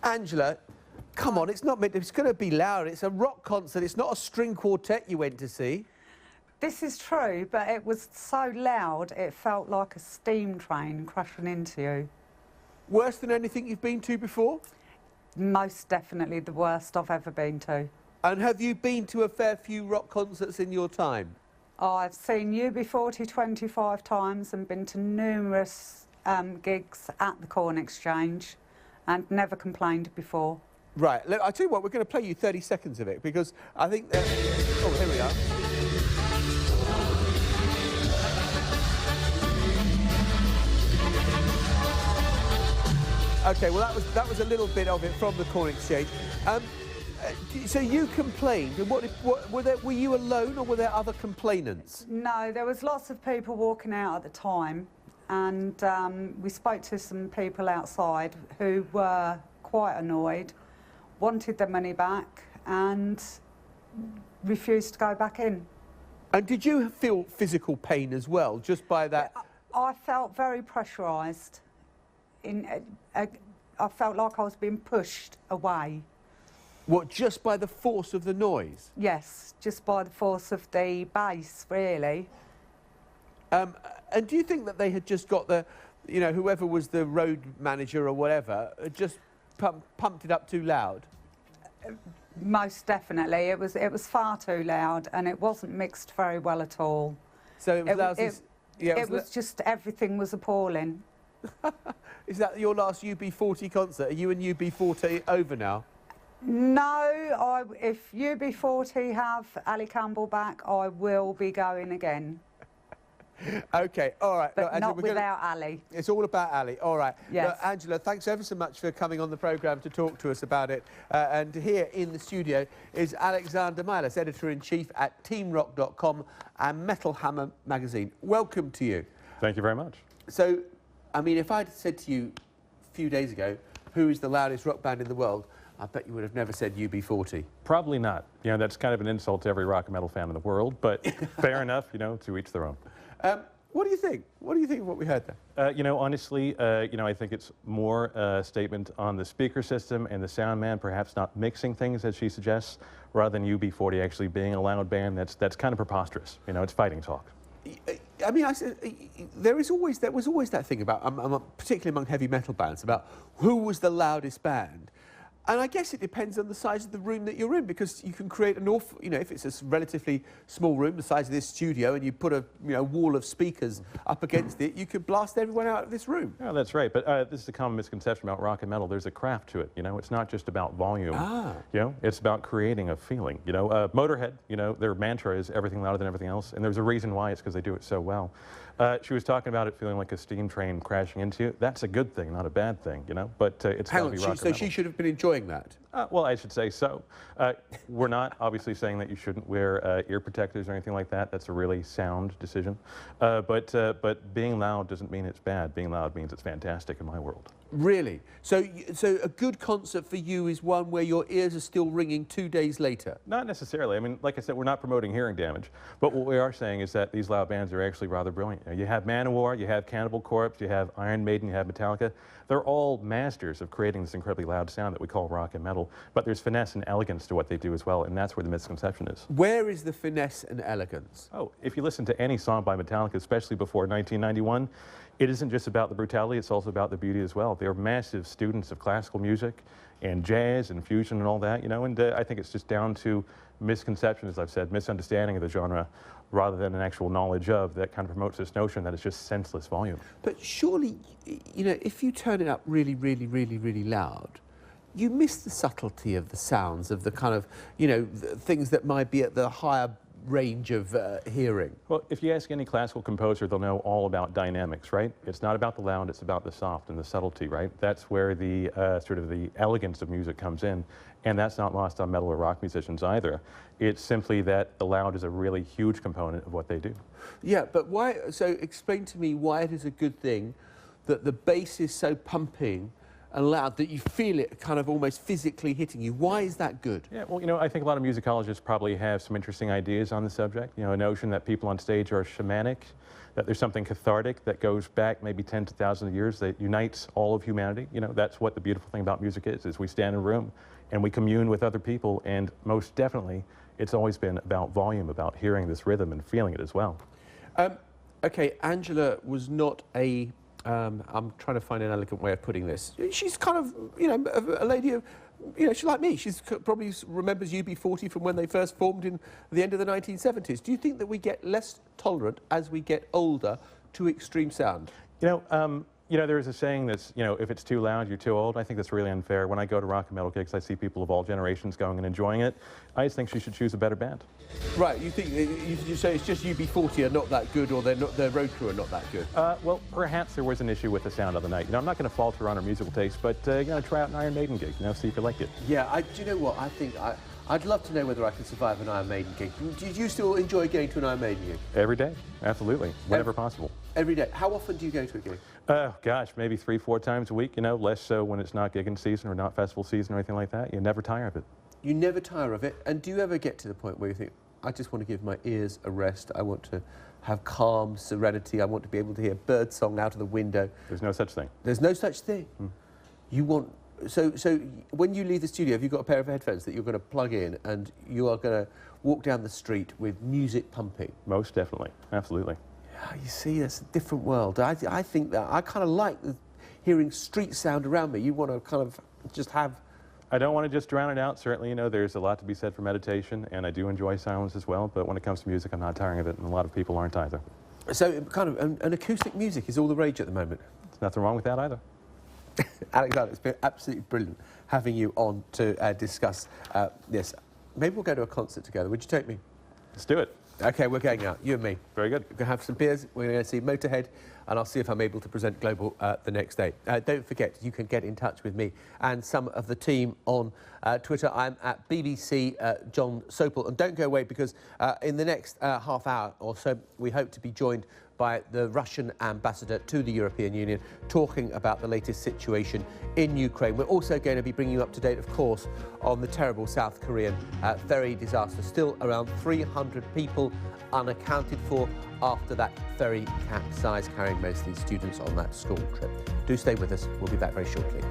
Angela, come on, it's not meant to, it's going to be loud. It's a rock concert. It's not a string quartet you went to see. This is true, but it was so loud, it felt like a steam train crashing into you. Worse than anything you've been to before? Most definitely the worst I've ever been to. And have you been to a fair few rock concerts in your time? I've seen UB40 25 times and been to numerous gigs at the Corn Exchange and never complained before. Right, look, I'll tell you what, we're going to play you 30 seconds of it because I think that... Oh, here we are. OK, well, that was a little bit of it from the Corn Exchange. So you complained, and were you alone or were there other complainants? No, there was lots of people walking out at the time, and we spoke to some people outside who were quite annoyed, wanted their money back and refused to go back in. And did you feel physical pain as well, just by that? I felt very pressurised. I felt like I was being pushed away. What, just by the force of the noise? Yes, just by the force of the bass, really. And do you think that they had just got the, you know, whoever was the road manager or whatever, had just pumped it up too loud? Most definitely. It was far too loud and it wasn't mixed very well at all. So it was just everything was appalling. Is that your last UB40 concert? Are you and UB40 over now? No, if UB40 have Ali Campbell back, I will be going again. OK, all right. But look, Angela, not without Ali. It's all about Ali, all right. Yes. Look, Angela, thanks ever so much for coming on the programme to talk to us about it. And here in the studio is Alexander Milas, Editor-in-Chief at teamrock.com and Metal Hammer magazine. Welcome to you. Thank you very much. So, I mean, if I'd said to you a few days ago, who is the loudest rock band in the world, I bet you would have never said UB40. Probably not. You know, that's kind of an insult to every rock and metal fan in the world, but fair enough, you know, to each their own. What do you think? What do you think of what we heard there? You know, honestly, you know, I think it's more a statement on the speaker system and the sound man perhaps not mixing things as she suggests, rather than UB40 actually being a loud band. That's kind of preposterous. You know, it's fighting talk. I mean, there was always that thing about, particularly among heavy metal bands, about who was the loudest band. And I guess it depends on the size of the room that you're in, because you can create an awful, you know, if it's a relatively small room, the size of this studio, and you put a, you know, wall of speakers up against it, you could blast everyone out of this room. Yeah, that's right. But this is a common misconception about rock and metal. There's a craft to it, you know. It's not just about volume. You know, it's about creating a feeling. You know, Motorhead, you know, their mantra is everything louder than everything else, and there's a reason why. It's because they do it so well. She was talking about it feeling like a steam train crashing into you. That's a good thing, not a bad thing, you know. But it's got to be rock and metal. So she should have been enjoying that. Well, I should say so. We're not obviously saying that you shouldn't wear ear protectors or anything like that. That's a really sound decision. But being loud doesn't mean it's bad. Being loud means it's fantastic in my world. Really? So a good concert for you is one where your ears are still ringing 2 days later? Not necessarily. I mean, like I said, we're not promoting hearing damage. But what we are saying is that these loud bands are actually rather brilliant. You have Manowar, you have Cannibal Corpse, you have Iron Maiden, you have Metallica. They're all masters of creating this incredibly loud sound that we call rock and metal. But there's finesse and elegance to what they do as well, and that's where the misconception is. Where is the finesse and elegance? Oh, if you listen to any song by Metallica, especially before 1991, it isn't just about the brutality, it's also about the beauty as well. They're massive students of classical music and jazz and fusion and all that, you know, and I think it's just down to misconception, as I've said, misunderstanding of the genre, rather than an actual knowledge of that kind of promotes this notion that it's just senseless volume. But surely, you know, if you turn it up really, really, really, really loud, you miss the subtlety of the sounds, of the kind of, you know, things that might be at the higher range of hearing. Well, if you ask any classical composer, they'll know all about dynamics, right? It's not about the loud, it's about the soft and the subtlety, right? That's where the sort of the elegance of music comes in, and that's not lost on metal or rock musicians either. It's simply that the loud is a really huge component of what they do. Yeah, but why, so explain to me why it is a good thing that the bass is so pumping and loud that you feel it kind of almost physically hitting you. Why is that good? Yeah, well, you know, I think a lot of musicologists probably have some interesting ideas on the subject. You know, a notion that people on stage are shamanic, that there's something cathartic that goes back maybe 10 to 1,000 years that unites all of humanity. You know, that's what the beautiful thing about music is we stand in a room and we commune with other people, and most definitely, it's always been about volume, about hearing this rhythm and feeling it as well. Okay, Angela was not a, I'm trying to find an elegant way of putting this. She's kind of, you know, a lady of, you know, she's like me. She's probably remembers UB40 from when they first formed in the end of the 1970s. Do you think that we get less tolerant as we get older to extreme sound? You know, there's a saying that's, you know, if it's too loud, you're too old. I think that's really unfair. When I go to rock and metal gigs, I see people of all generations going and enjoying it. I just think she should choose a better band. Right, you think, you say it's just UB40 are not that good, or their road crew are not that good? Well, perhaps there was an issue with the sound of the night. You know, I'm not going to falter on her musical taste, but, you know, try out an Iron Maiden gig, you know, see if you like it. Yeah, do you know what? I think I'd love to know whether I could survive an Iron Maiden gig. Do you still enjoy going to an Iron Maiden gig? Every day, absolutely, whenever possible. Every day. How often do you go to a gig? Gosh, maybe 3-4 times a week, you know, less so when it's not gigging season or not festival season or anything like that. You never tire of it. You never tire of it? And do you ever get to the point where you think, I just want to give my ears a rest, I want to have calm serenity, I want to be able to hear birdsong out of the window? There's no such thing. There's no such thing? You want... So when you leave the studio, have you got a pair of headphones that you're going to plug in and you are going to walk down the street with music pumping? Most definitely, absolutely. Yeah, you see, that's a different world. I think that I kind of like hearing street sound around me. You want to kind of just have... I don't want to just drown it out. Certainly, you know, there's a lot to be said for meditation, and I do enjoy silence as well, but when it comes to music, I'm not tiring of it, and a lot of people aren't either. So kind of an acoustic music is all the rage at the moment. There's nothing wrong with that either. Alexander, it's been absolutely brilliant having you on to discuss this. Maybe we'll go to a concert together. Would you take me? Let's do it. OK, we're going out, you and me. Very good. We're going to have some beers, we're going to see Motorhead, and I'll see if I'm able to present Global the next day. Don't forget, you can get in touch with me and some of the team on Twitter. I'm at BBC John Sopel. And don't go away, because in the next half hour or so, we hope to be joined by the Russian ambassador to the European Union, talking about the latest situation in Ukraine. We're also going to be bringing you up to date, of course, on the terrible South Korean ferry disaster. Still around 300 people unaccounted for after that ferry capsized, carrying mostly students on that school trip. Do stay with us. We'll be back very shortly.